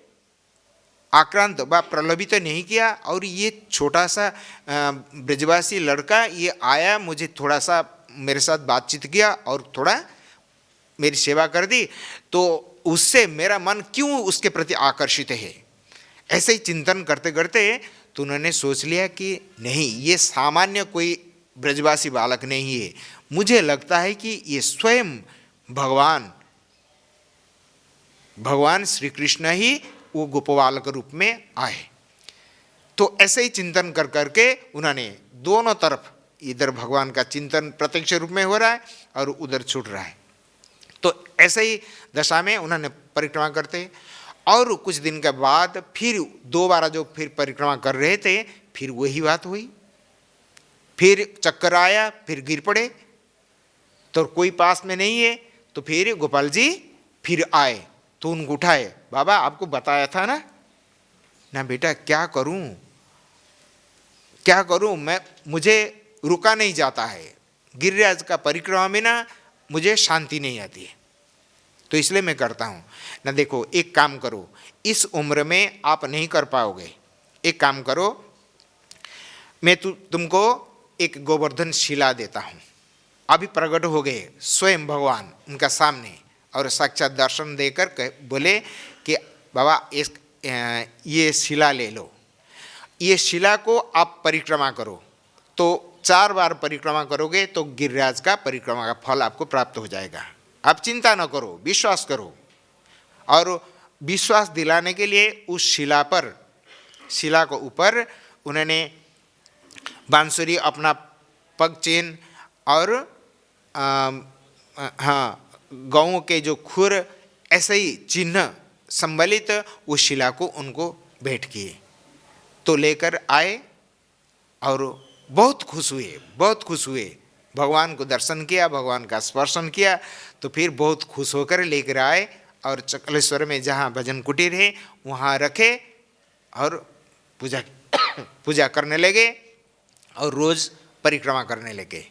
आक्रांत व प्रलोभित नहीं किया, और ये छोटा सा ब्रजवासी लड़का ये आया, मुझे थोड़ा सा मेरे साथ बातचीत किया और थोड़ा मेरी सेवा कर दी, तो उससे मेरा मन क्यों उसके प्रति आकर्षित है। ऐसे ही चिंतन करते करते तो उन्होंने सोच लिया कि नहीं, ये सामान्य कोई ब्रजवासी बालक नहीं है, मुझे लगता है कि ये स्वयं भगवान श्री कृष्ण ही वो गोपबाल के रूप में आए। तो ऐसे ही चिंतन कर करके उन्होंने दोनों तरफ, इधर भगवान का चिंतन प्रत्यक्ष रूप में हो रहा है और उधर छूट रहा है, तो ऐसे ही दशा में उन्होंने परिक्रमा करते। और कुछ दिन के बाद फिर दोबारा जो फिर परिक्रमा कर रहे थे, फिर वही बात हुई, फिर चक्कर आया, फिर गिर पड़े, तो कोई पास में नहीं है। तो फिर गोपाल जी फिर आए तो उनको उठाए, बाबा आपको बताया था ना, ना बेटा क्या करूं मुझे रुका नहीं जाता है, गिरिराज का परिक्रमा में ना मुझे शांति नहीं आती है, तो इसलिए मैं करता हूँ ना। देखो एक काम करो, इस उम्र में आप नहीं कर पाओगे, एक काम करो, मैं तुमको एक गोवर्धन शिला देता हूँ। अभी प्रकट हो गए स्वयं भगवान उनका सामने और साक्षात दर्शन देकर बोले कि बाबा ये शिला ले लो, ये शिला को आप परिक्रमा करो, तो 4 बार परिक्रमा करोगे तो गिरिराज का परिक्रमा का फल आपको प्राप्त हो जाएगा। आप चिंता न करो, विश्वास करो। और विश्वास दिलाने के लिए उस शिला को ऊपर उन्होंने बांसुरी, अपना पग चेन और गाँव के जो खुर, ऐसे ही चिन्ह संबलित उस शिला को उनको भेंट किए। तो लेकर आए और बहुत खुश हुए, भगवान को दर्शन किया, भगवान का स्पर्शन किया, तो फिर बहुत खुश होकर लेकर आए और चकलेश्वर में जहाँ भजन कुटीर है वहाँ रखे और पूजा करने लगे और रोज़ परिक्रमा करने लगे।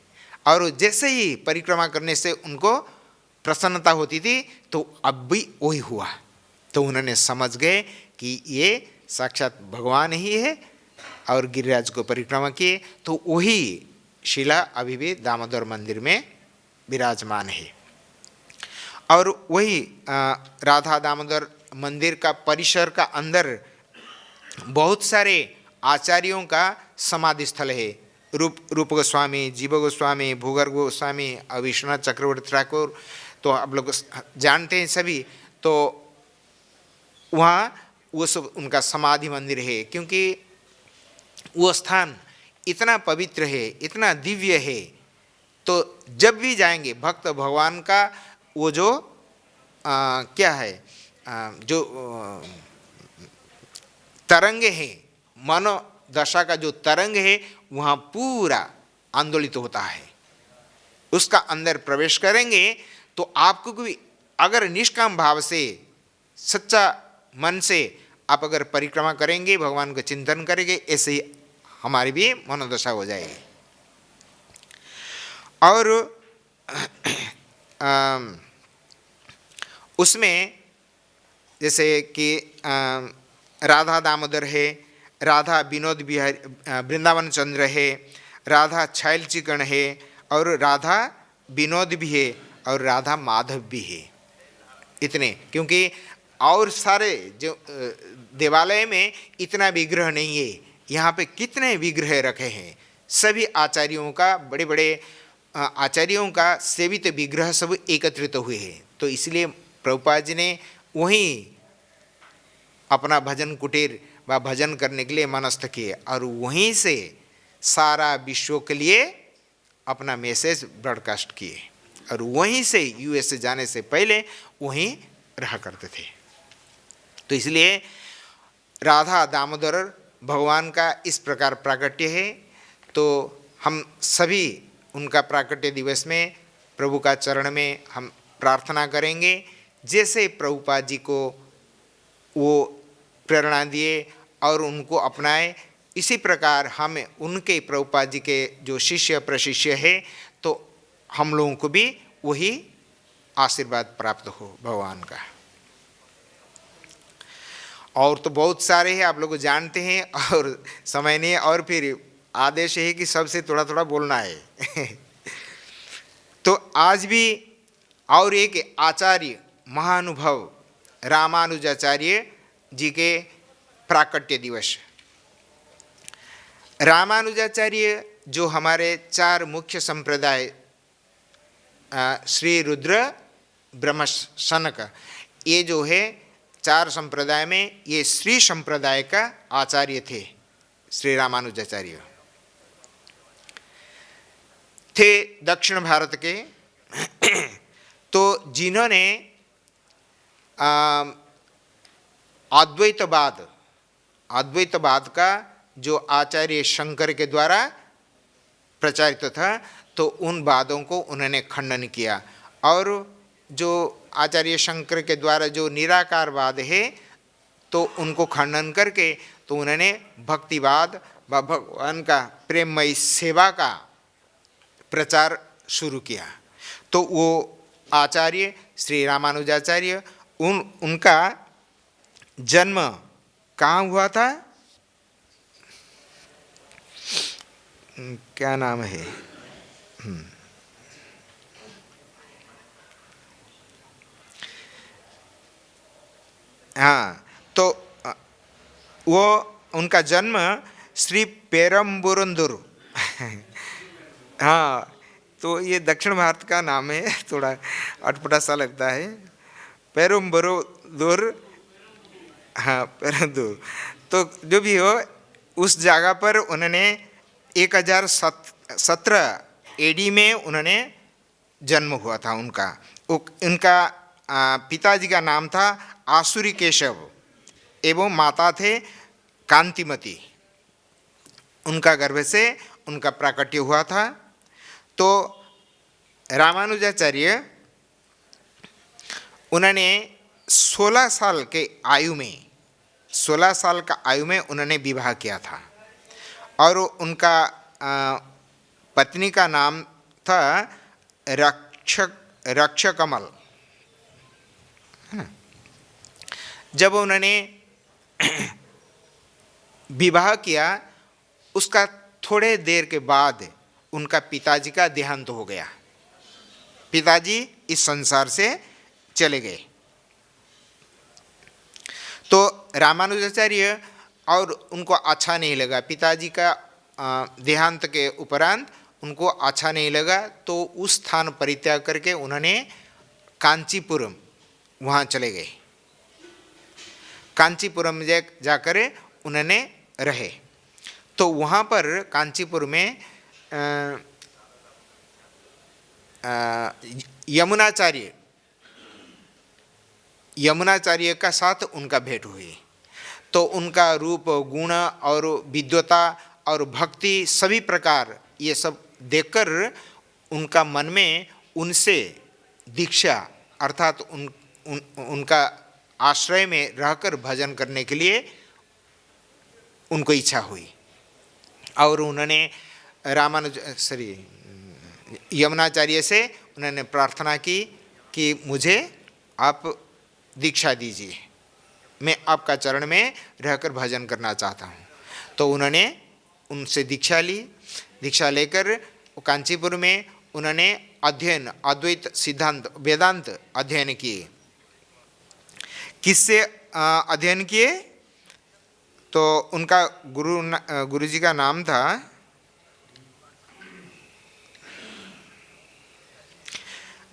और जैसे ही परिक्रमा करने से उनको प्रसन्नता होती थी, तो अब भी वही हुआ, तो उन्होंने समझ गए कि ये साक्षात भगवान ही है, और गिरिराज को परिक्रमा किए, तो वही शिला अभी भी दामोदर मंदिर में विराजमान है। और वही राधा दामोदर मंदिर का परिसर का अंदर बहुत सारे आचार्यों का समाधि स्थल है। रूप गोस्वामी, जीव गोस्वामी, भूगर गोस्वामी, विश्वनाथ चक्रवर्ती ठाकुर, तो आप लोग जानते हैं सभी। तो वहाँ वो सब उनका समाधि मंदिर है, क्योंकि वो स्थान इतना पवित्र है, इतना दिव्य है, तो जब भी जाएंगे भक्त भगवान का वो जो क्या है, जो तरंग है, मनोदशा का जो तरंग है, वहाँ पूरा आंदोलित होता है। उसका अंदर प्रवेश करेंगे तो आपको भी, अगर निष्काम भाव से, सच्चा मन से आप अगर परिक्रमा करेंगे, भगवान का चिंतन करेंगे, ऐसे ही हमारी भी मनोदशा हो जाएगी। और उसमें जैसे कि राधा दामोदर है, राधा विनोद बिहारी वृंदावन चंद्र है, राधा छैल चिकन है, और राधा विनोद भी है, और राधा माधव भी है। इतने, क्योंकि और सारे जो देवालय में इतना विग्रह नहीं है, यहाँ पे कितने विग्रह रखे हैं। सभी आचार्यों का, बड़े बड़े आचार्यों का सेवित विग्रह सब एकत्रित हुए हैं। तो इसलिए प्रभुपाद जी ने वहीं अपना भजन कुटीर व भजन करने के लिए मनस्थ किए, और वहीं से सारा विश्व के लिए अपना मैसेज ब्रॉडकास्ट किए और वहीं से यूएस से जाने से पहले वहीं रहा करते थे। तो इसलिए राधा दामोदर भगवान का इस प्रकार प्राकट्य है। तो हम सभी उनका प्राकट्य दिवस में प्रभु का चरण में हम प्रार्थना करेंगे, जैसे प्रभुपाद जी को वो प्रेरणा दिए और उनको अपनाए, इसी प्रकार हम उनके प्रभुपाद जी के जो शिष्य प्रशिष्य है तो हम लोगों को भी वही आशीर्वाद प्राप्त हो भगवान का। और तो बहुत सारे हैं, आप लोग जानते हैं और समय नहीं, और फिर आदेश है कि सबसे थोड़ा थोड़ा बोलना है। तो आज भी और एक आचार्य महानुभव रामानुजाचार्य जी के प्राकट्य दिवस। रामानुजाचार्य जो हमारे 4 मुख्य संप्रदाय श्री रुद्र ब्रह्म सनक, ये जो है 4 संप्रदाय में ये श्री संप्रदाय का आचार्य थे। श्री रामानुजाचार्य थे दक्षिण भारत के। तो जिन्होंने अद्वैतवाद का जो आचार्य शंकर के द्वारा प्रचारित था, तो उन वादों को उन्होंने खंडन किया। और जो आचार्य शंकर के द्वारा जो निराकारवाद है, तो उनको खंडन करके तो उन्होंने भक्तिवाद व भगवान का प्रेममयी सेवा का प्रचार शुरू किया। तो वो आचार्य श्री रामानुजाचार्य, उनका जन्म कहाँ हुआ था, क्या नाम है, हाँ, तो वो उनका जन्म श्री पेरम्बुरुंदुर हाँ, तो ये दक्षिण भारत का नाम है, थोड़ा अटपटा सा लगता है, पेरम्बुरुंदुर, हाँ पेरम्बुरुंदुर। तो जो भी हो, उस जगह पर उन्होंने 1017 एडी में उन्होंने जन्म हुआ था उनका। उनका पिताजी का नाम था आसुरी केशव एवं माता थे कांतिमती। उनका गर्भ से उनका प्राकट्य हुआ था। तो रामानुजाचार्य उन्होंने 16 साल के आयु में, 16 साल का आयु में उन्होंने विवाह किया था। और उनका पत्नी का नाम था रक्षकमल। जब उन्होंने विवाह किया, उसका थोड़े देर के बाद उनका पिताजी का देहांत हो गया। पिताजी इस संसार से चले गए। तो रामानुजाचार्य और उनको अच्छा नहीं लगा, पिताजी का देहांत के उपरांत उनको अच्छा नहीं लगा, तो उस स्थान परित्याग करके उन्होंने कांचीपुरम वहाँ चले गए। कांचीपुरम में जाकर उन्होंने रहे। तो वहाँ पर कांचीपुर में यमुनाचार्य का साथ उनका भेंट हुई। तो उनका रूप, गुण और विद्वता और भक्ति सभी प्रकार ये सब देखकर उनका मन में उनसे दीक्षा अर्थात उनका आश्रय में रहकर भजन करने के लिए उनको इच्छा हुई। और उन्होंने यमुनाचार्य से उन्होंने प्रार्थना की कि मुझे आप दीक्षा दीजिए, मैं आपका चरण में रहकर भजन करना चाहता हूँ। तो उन्होंने उनसे दीक्षा ली। दीक्षा लेकर कांचीपुर में उन्होंने अध्ययन, अद्वैत सिद्धांत वेदांत अध्ययन किए। किससे अध्ययन किए? तो उनका गुरुजी का नाम था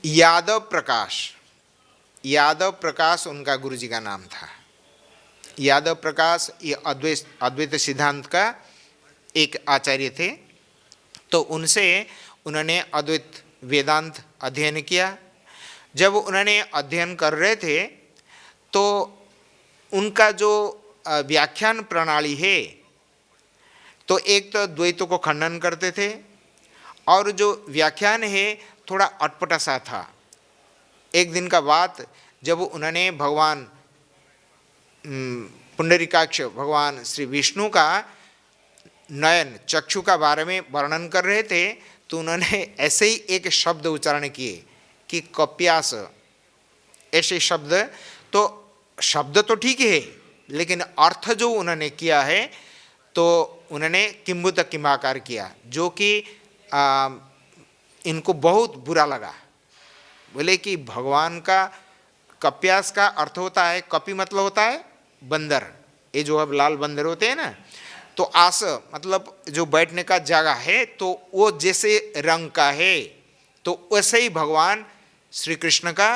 यादव प्रकाश। यादव प्रकाश उनका गुरुजी का नाम था। यादव प्रकाश ये अद्वैत सिद्धांत का एक आचार्य थे। तो उनसे उन्होंने अद्वैत वेदांत अध्ययन किया। जब उन्होंने अध्ययन कर रहे थे तो उनका जो व्याख्यान प्रणाली है, तो एक तो द्वैतों को खंडन करते थे और जो व्याख्यान है थोड़ा अटपटा सा था। एक दिन का बात, जब उन्होंने भगवान पुंडरीकाक्ष भगवान श्री विष्णु का नयन चक्षु का बारे में वर्णन कर रहे थे, तो उन्होंने ऐसे ही एक शब्द उच्चारण किए कि कप्यास। ऐसे शब्द, तो शब्द तो ठीक है लेकिन अर्थ जो उन्होंने किया है तो उन्होंने किंबुत किमाकार किया, जो कि इनको बहुत बुरा लगा। बोले कि भगवान का कप्यास का अर्थ होता है, कपि मतलब होता है बंदर, ये जो अब लाल बंदर होते हैं ना, तो आस मतलब जो बैठने का जगह है, तो वो जैसे रंग का है तो वैसे ही भगवान श्री कृष्ण का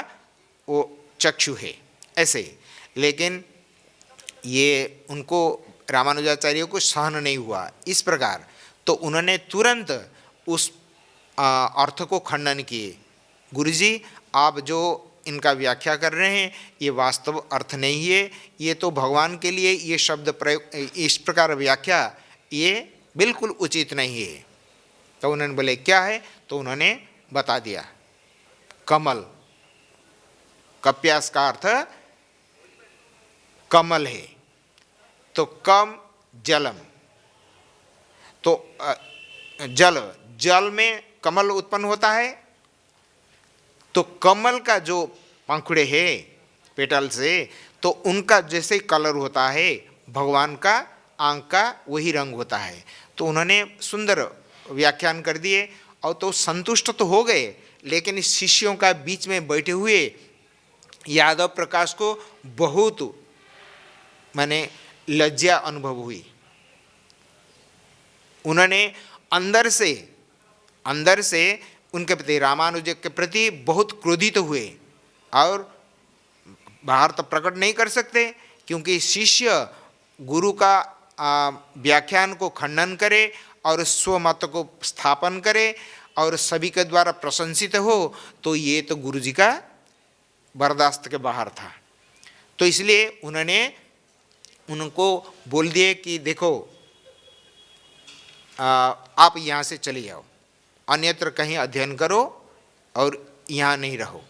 वो चक्षु है ऐसे ही। लेकिन ये उनको रामानुजाचार्य को सहन नहीं हुआ इस प्रकार, तो उन्होंने तुरंत उस अर्थ को खंडन किए। गुरुजी, आप जो इनका व्याख्या कर रहे हैं ये वास्तव अर्थ नहीं है, ये तो भगवान के लिए ये शब्द प्रयोग, इस प्रकार व्याख्या ये बिल्कुल उचित नहीं है। तो उन्होंने बोले क्या है, तो उन्होंने बता दिया कमल, कप्यास का अर्थ कमल है, तो कम जलम, तो जल में कमल उत्पन्न होता है, तो कमल का जो पंखुड़े हैं पेटल से, तो उनका जैसे कलर होता है भगवान का आंख का वही रंग होता है। तो उन्होंने सुंदर व्याख्यान कर दिए और तो संतुष्ट तो हो गए, लेकिन शिष्यों का बीच में बैठे हुए यादव प्रकाश को बहुत माने लज्जा अनुभव हुई। उन्होंने अंदर से उनके प्रति, रामानुज के प्रति बहुत क्रोधित हुए और बाहर तो प्रकट नहीं कर सकते, क्योंकि शिष्य गुरु का व्याख्यान को खंडन करे और स्वमत को स्थापन करे और सभी के द्वारा प्रशंसित हो, तो ये तो गुरु जी का बर्दाश्त के बाहर था। तो इसलिए उन्होंने उनको बोल दिए कि देखो आप यहाँ से चले जाओ, अन्यत्र कहीं अध्ययन करो और यहाँ नहीं रहो।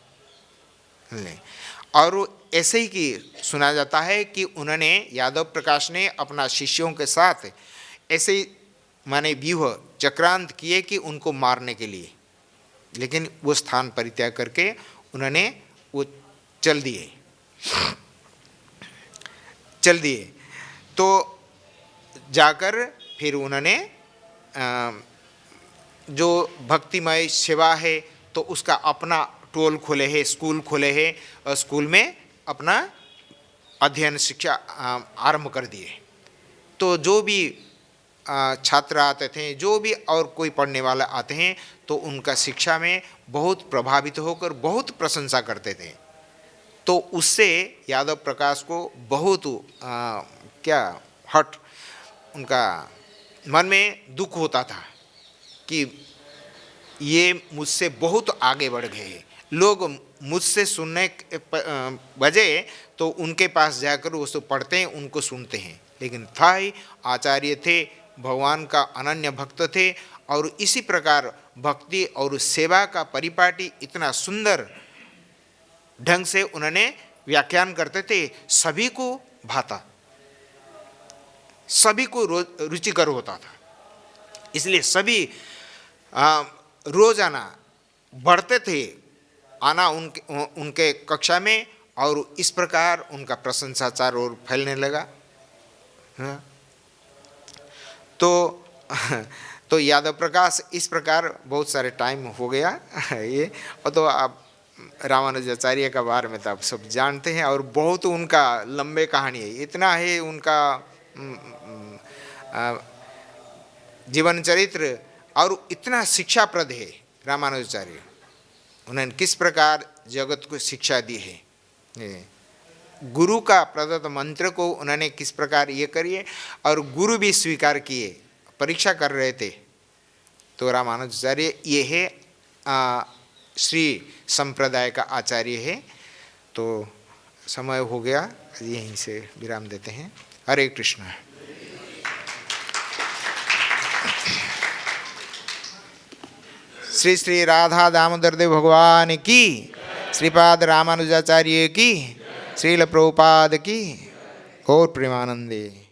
और ऐसे ही कि सुना जाता है कि उन्होंने, यादव प्रकाश ने अपना शिष्यों के साथ ऐसे ही माने व्यूह चक्रांत किए कि उनको मारने के लिए, लेकिन वो स्थान परित्याग करके उन्होंने वो चल दिए। तो जाकर फिर उन्होंने जो भक्तिमय सेवा है तो उसका अपना टोल खोले है, स्कूल खोले है, और स्कूल में अपना अध्ययन शिक्षा आरंभ कर दिए। तो जो भी छात्र आते थे, जो भी और कोई पढ़ने वाला आते हैं, तो उनका शिक्षा में बहुत प्रभावित होकर बहुत प्रशंसा करते थे। तो उससे यादव प्रकाश को बहुत उनका मन में दुख होता था कि ये मुझसे बहुत आगे बढ़ गए, लोग मुझसे सुनने के बजाय तो उनके पास जाकर वो सब पढ़ते हैं, उनको सुनते हैं। लेकिन था ही आचार्य थे, भगवान का अनन्य भक्त थे, और इसी प्रकार भक्ति और सेवा का परिपाटी इतना सुंदर ढंग से उन्होंने व्याख्यान करते थे, सभी को भाता, सभी को रुचिकर होता था। इसलिए सभी रोजाना बढ़ते थे आना उनके कक्षा में, और इस प्रकार उनका प्रशंसाचार और फैलने लगा। हाँ? तो यादव प्रकाश इस प्रकार, बहुत सारे टाइम हो गया ये, और तो आप रामानुजाचार्य का बारे में तो आप सब जानते हैं, और बहुत उनका लंबे कहानी है, इतना है उनका जीवन चरित्र, और इतना शिक्षाप्रद है रामानुजाचार्य। उन्होंने किस प्रकार जगत को शिक्षा दी है, गुरु का प्रदत्त मंत्र को उन्होंने किस प्रकार ये करिए, और गुरु भी स्वीकार किए, परीक्षा कर रहे थे तो रामानुजाचार्य ये है श्री संप्रदाय का आचार्य है। तो समय हो गया, यहीं से विराम देते हैं। हरे कृष्ण। श्री श्री राधा दामोदर देव भगवान की, श्रीपाद रामानुजाचार्य की, श्रील प्रभुपाद की, और प्रेमानंदे।